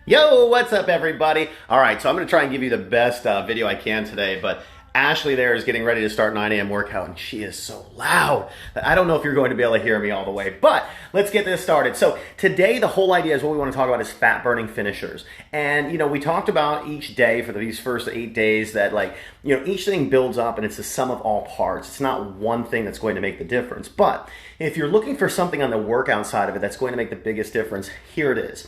Yo, what's up everybody? All right, so I'm gonna try and give you the best video I can today, but Ashley there is getting ready to start 9 a.m. workout and she is so loud that I don't know if you're going to be able to hear me all the way, but let's get this started. So today the whole idea is what we want to talk about is fat burning finishers. And we talked about each day for these first 8 days that each thing builds up and it's the sum of all parts. It's not one thing that's going to make the difference. But if you're looking for something on the workout side of it that's going to make the biggest difference, here it is.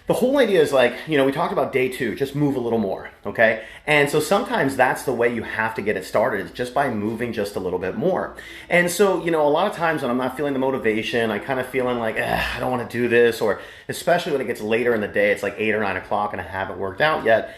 The whole idea is we talked about day 2, just move a little more, okay? And so sometimes that's the way you have to get it started, is just by moving just a little bit more. And so, a lot of times when I'm not feeling the motivation, I kind of feeling like, I don't want to do this, or especially when it gets later in the day, it's like 8 or 9 o'clock and I haven't worked out yet,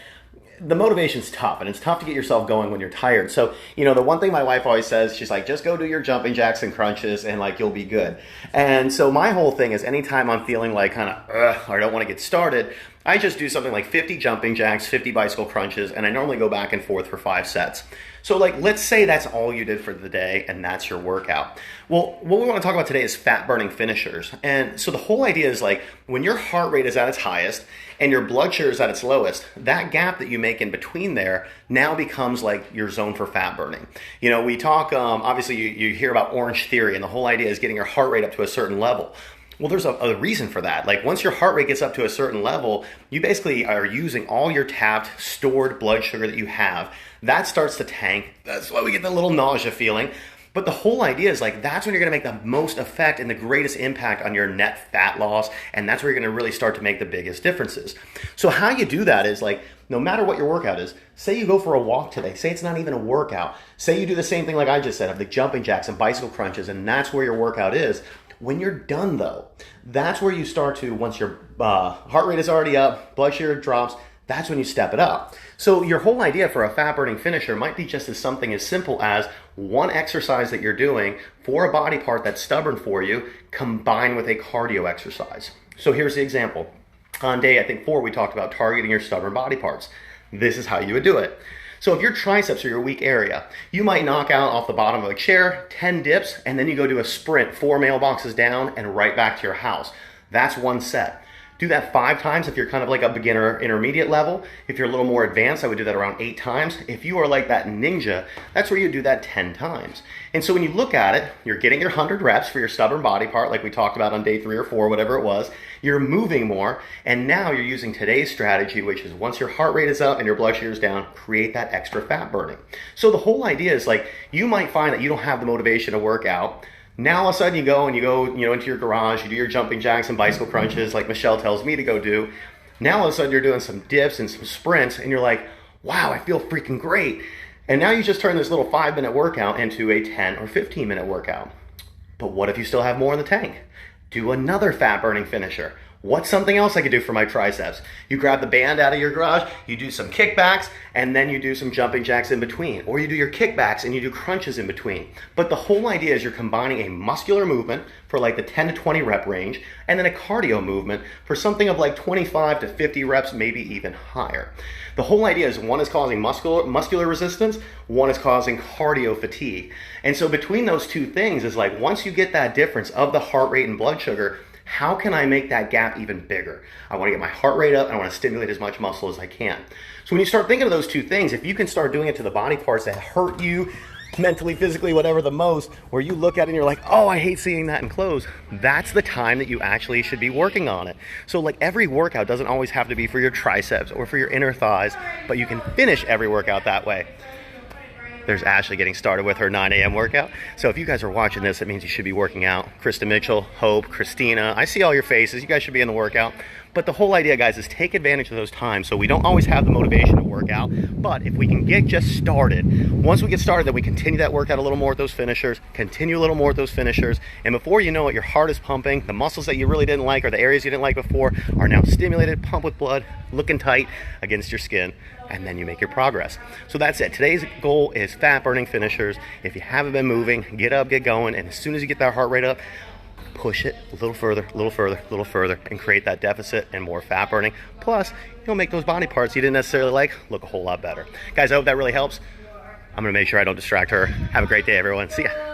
the motivation's tough, and it's tough to get yourself going when you're tired. So, the one thing my wife always says, she's like, just go do your jumping jacks and crunches and you'll be good. And so my whole thing is anytime I'm feeling like kind of, or I don't want to get started, I just do something like 50 jumping jacks, 50 bicycle crunches, and I normally go back and forth for 5 sets. So let's say that's all you did for the day and that's your workout. Well, what we want to talk about today is fat burning finishers. And so the whole idea is when your heart rate is at its highest and your blood sugar is at its lowest, that gap that you make in between there now becomes your zone for fat burning. We talk, obviously you hear about Orange Theory, and the whole idea is getting your heart rate up to a certain level. Well, there's a reason for that. Once your heart rate gets up to a certain level, you basically are using all your tapped, stored blood sugar that you have. That starts to tank. That's why we get the little nausea feeling. But the whole idea is that's when you're gonna make the most effect and the greatest impact on your net fat loss, and that's where you're gonna really start to make the biggest differences. So how you do that is no matter what your workout is, say you go for a walk today, say it's not even a workout, say you do the same thing like I just said, of the jumping jacks and bicycle crunches, and that's where your workout is. When you're done though, that's where you start to, once your heart rate is already up, blood sugar drops, that's when you step it up. So your whole idea for a fat burning finisher might be just as something as simple as one exercise that you're doing for a body part that's stubborn for you, combined with a cardio exercise. So here's the example. On day, I think 4, we talked about targeting your stubborn body parts. This is how you would do it. So if your triceps are your weak area, you might knock out off the bottom of a chair 10 dips, and then you go do a sprint 4 mailboxes down and right back to your house. That's 1 set. Do that 5 times if you're kind of like a beginner intermediate level. If you're a little more advanced, I would do that around 8 times. If you are like that ninja, that's where you do that 10 times. And so when you look at it, you're getting your 100 reps for your stubborn body part like we talked about on day 3 or 4, whatever it was. You're moving more, and now you're using today's strategy, which is once your heart rate is up and your blood sugar is down, create that extra fat burning. So the whole idea is you might find that you don't have the motivation to work out. Now all of a sudden you go into your garage, you do your jumping jacks and bicycle crunches like Michelle tells me to go do. Now all of a sudden you're doing some dips and some sprints and you're like, wow, I feel freaking great. And now you just turn this little 5-minute workout into a 10 or 15-minute workout. But what if you still have more in the tank? Do another fat burning finisher. What's something else I could do for my triceps? You grab the band out of your garage, you do some kickbacks, and then you do some jumping jacks in between. Or you do your kickbacks and you do crunches in between. But the whole idea is you're combining a muscular movement for the 10 to 20 rep range, and then a cardio movement for something of 25 to 50 reps, maybe even higher. The whole idea is one is causing muscular resistance, one is causing cardio fatigue. And so between those two things is once you get that difference of the heart rate and blood sugar, how can I make that gap even bigger? I want to get my heart rate up and I want to stimulate as much muscle as I can. So when you start thinking of those two things, if you can start doing it to the body parts that hurt you mentally, physically, whatever the most, where you look at it and you're like, oh, I hate seeing that in clothes, that's the time that you actually should be working on it. So every workout doesn't always have to be for your triceps or for your inner thighs, but you can finish every workout that way. There's Ashley getting started with her 9 a.m. workout. So if you guys are watching this, it means you should be working out. Krista Mitchell, Hope, Christina, I see all your faces. You guys should be in the workout. But the whole idea, guys, is take advantage of those times. So we don't always have the motivation to work out, but if we can get just started, once we get started, then we continue that workout a little more with those finishers, continue a little more with those finishers, and before you know it, your heart is pumping, the muscles that you really didn't like or the areas you didn't like before are now stimulated, pumped with blood, looking tight against your skin, and then you make your progress. So that's it. Today's goal is fat burning finishers. If you haven't been moving, get up, get going, and as soon as you get that heart rate up, push it a little further, a little further, a little further, and create that deficit and more fat burning. Plus, you'll make those body parts you didn't necessarily like look a whole lot better. Guys, I hope that really helps. I'm gonna make sure I don't distract her. Have a great day, everyone. See ya.